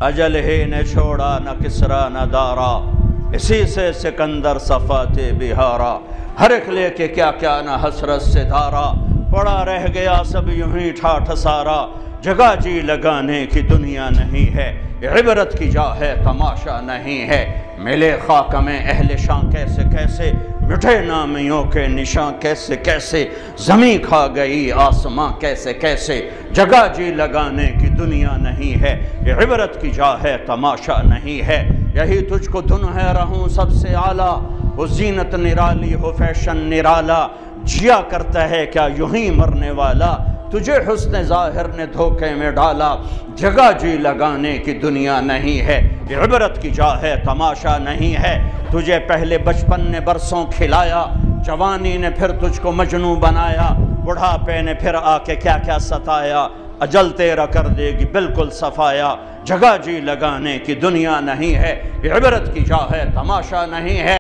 اجل ہی نے چھوڑا نہ کسرا نہ دارا، اسی سے سکندر صفات بہارا، ہر ایک لے کے کیا کیا نہ حسرت سے دھارا، پڑا رہ گیا سب یوں ہی ٹھاٹھ سارا، جگہ جی لگانے کی دنیا نہیں ہے، عبرت کی جا ہے تماشا نہیں ہے، ملے خاک میں اہل شان کیسے کیسے، مٹھے نامیوں کے نشاں کیسے کیسے، زمین کھا گئی آسماں کیسے کیسے، جگہ جی لگانے کی دنیا نہیں ہے، عبرت کی جا ہے تماشا نہیں ہے، یہی تجھ کو دھن ہے رہوں سب سے اعلیٰ، وہ زینت نرالی ہو فیشن نرالا، جیا کرتا ہے کیا یوں ہی مرنے والا، تجھے حسن ظاہر نے دھوکے میں ڈالا، جگہ جی لگانے کی دنیا نہیں ہے، عبرت کی جا ہے تماشا نہیں ہے، تجھے پہلے بچپن نے برسوں کھلایا، جوانی نے پھر تجھ کو مجنوں بنایا، بڑھاپے نے پھر آ کے کیا کیا ستایا، اجل تیرا کر دے گی بالکل صفایا، جگہ جی لگانے کی دنیا نہیں ہے، عبرت کی جا ہے تماشا نہیں ہے۔